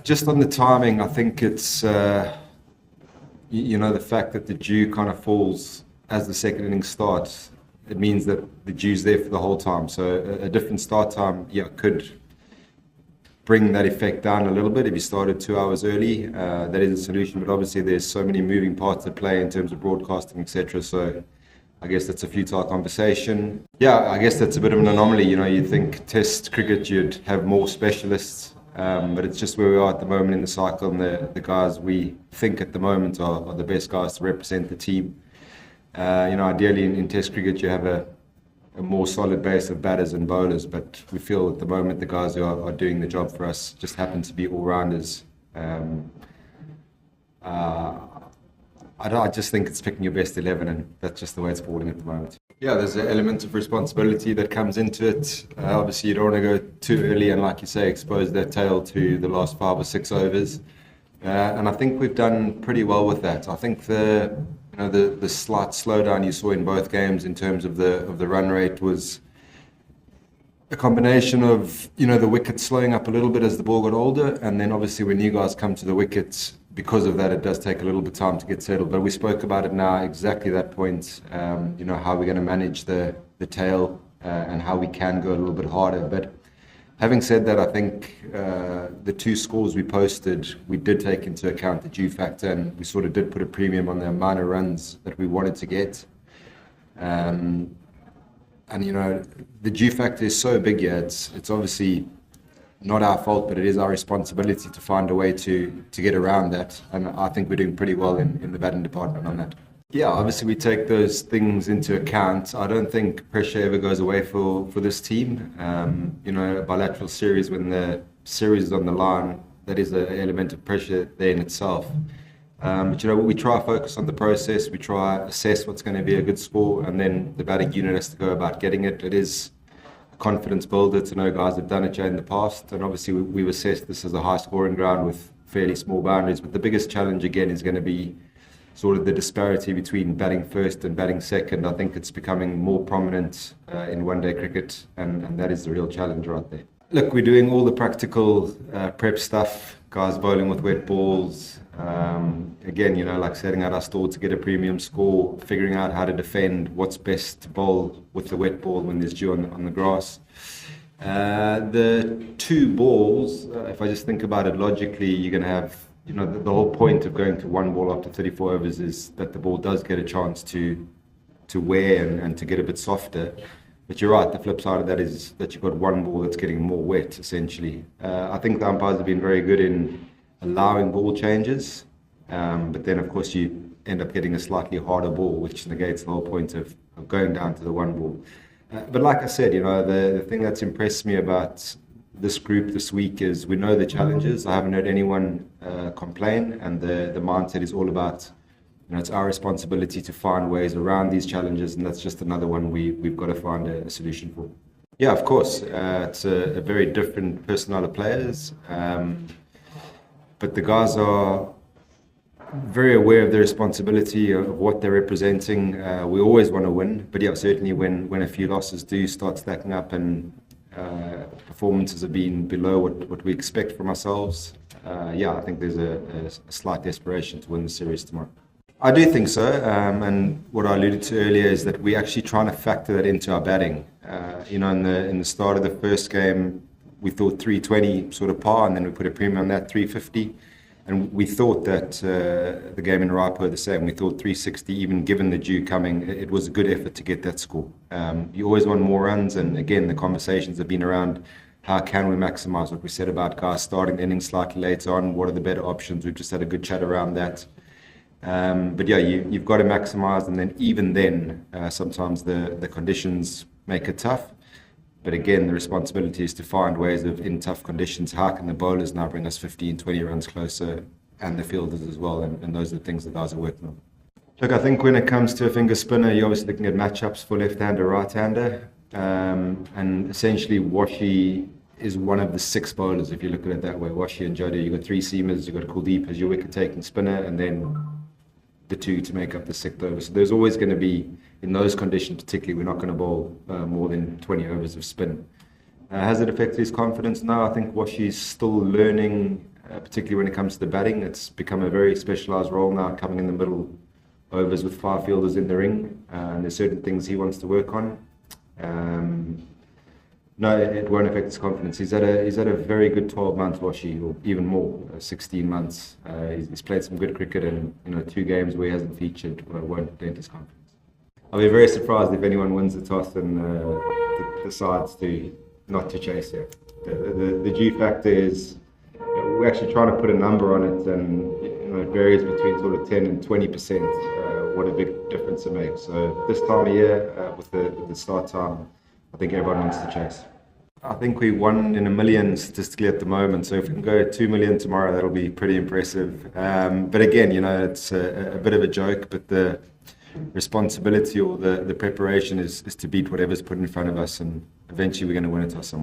Just on the timing, I think it's, the fact that the dew kind of falls as the second innings starts, it means that the dew's there for the whole time. So a different start time, could bring that effect down a little bit if you started 2 hours early. That is a solution, but obviously there's so many moving parts at play in terms of broadcasting, etc. So I guess that's a futile conversation. Yeah, I guess that's a bit of an anomaly. You'd think Test cricket you'd have more specialists, but it's just where we are at the moment in the cycle, and the guys we think at the moment are the best guys to represent the team. Ideally in Test cricket you have a more solid base of batters and bowlers, but we feel at the moment the guys who are doing the job for us just happen to be all-rounders. I just think it's picking your best 11, and that's just the way it's falling at the moment. Yeah, there's an element of responsibility that comes into it. Obviously, you don't want to go too early and, like you say, expose that tail to the last 5 or 6 overs. And I think we've done pretty well with that. I think the slight slowdown you saw in both games in terms of the run rate was a combination of the wicket slowing up a little bit as the ball got older, and then obviously when you guys come to the wickets, because of that, it does take a little bit of time to get settled. But we spoke about it now, exactly that point, how we're going to manage the tail and how we can go a little bit harder. But having said that, I think the 2 scores we posted, we did take into account the dew factor, and we sort of did put a premium on the amount of runs that we wanted to get. And the dew factor is so big here, it's obviously not our fault, but it is our responsibility to find a way to get around that. And I think we're doing pretty well in the batting department on that. Yeah, obviously we take those things into account. I don't think pressure ever goes away for this team. A bilateral series, when the series is on the line, that is an element of pressure there in itself. But we try to focus on the process. We try to assess what's going to be a good score, and then the batting unit has to go about getting it. It is a confidence builder to know guys have done it in the past, and obviously we've assessed this as a high scoring ground with fairly small boundaries. But the biggest challenge again is going to be sort of the disparity between batting first and batting second. I think it's becoming more prominent in one-day cricket, and that is the real challenge right there. Look, we're doing all the practical prep stuff, guys bowling with wet balls. Again, like setting out our stall to get a premium score, figuring out how to defend, what's best to bowl with the wet ball when there's dew on the grass. The 2 balls, if I just think about it logically, you're going to have, the whole point of going to 1 ball after 34 overs is that the ball does get a chance to wear and to get a bit softer. But you're right, the flip side of that is that you've got 1 ball that's getting more wet, essentially. I think the umpires have been very good in allowing ball changes, but then of course you end up getting a slightly harder ball, which negates the whole point of going down to the 1 ball. But like I said, the thing that's impressed me about this group this week is we know the challenges. I haven't heard anyone complain, and the mindset is all about, it's our responsibility to find ways around these challenges, and that's just another one we've got to find a solution for. Yeah, of course, it's a very different personnel of players. But the guys are very aware of their responsibility of what they're representing. We always want to win, but yeah, certainly when a few losses do start stacking up and performances have been below what we expect from ourselves, I think there's a slight desperation to win the series tomorrow. I do think so, and what I alluded to earlier is that we're actually trying to factor that into our batting. In the start of the first game, we thought 320 sort of par, and then we put a premium on that, 350. And we thought that the game in Raipur the same. We thought 360, even given the dew coming, it was a good effort to get that score. You always want more runs, and again, the conversations have been around how can we maximise what we said about guys starting the innings slightly later on, what are the better options. We've just had a good chat around that. But yeah, you've got to maximise, and then even then, sometimes the conditions make it tough. But again, the responsibility is to find ways of, in tough conditions, how can the bowlers now bring us 15, 20 runs closer, and the fielders as well, and those are the things the guys are working on. Look, I think when it comes to a finger spinner, you're obviously looking at matchups for left-hander, right-hander, and essentially Washi is one of the 6 bowlers, if you look at it that way. Washi and Jodha, you've got 3 seamers, you've got Kuldeep as your wicket-taking spinner, and then the 2 to make up the 6th over. So there's always going to be, in those conditions particularly, we're not going to bowl more than 20 overs of spin. Has it affected his confidence? No, I think Washi's still learning particularly when it comes to the batting. It's become a very specialised role now, coming in the middle overs with 5 fielders in the ring. And there's certain things he wants to work on. No, it won't affect his confidence. He's had a very good 12 months, Washi, or even more, 16 months. He's played some good cricket, and 2 games where he hasn't featured won't dent his confidence. I'll be very surprised if anyone wins the toss and decides to not to chase it. The G factor is, we're actually trying to put a number on it, and it varies between sort of 10 and 20%. What a big difference it makes. So this time of year, with the start time, I think everyone wants to chase. I think we 1 in a million statistically at the moment. So if we can go 2 million tomorrow, that'll be pretty impressive. But again, it's a bit of a joke, but the responsibility or the preparation is to beat whatever's put in front of us, and eventually we're going to win it or somewhere.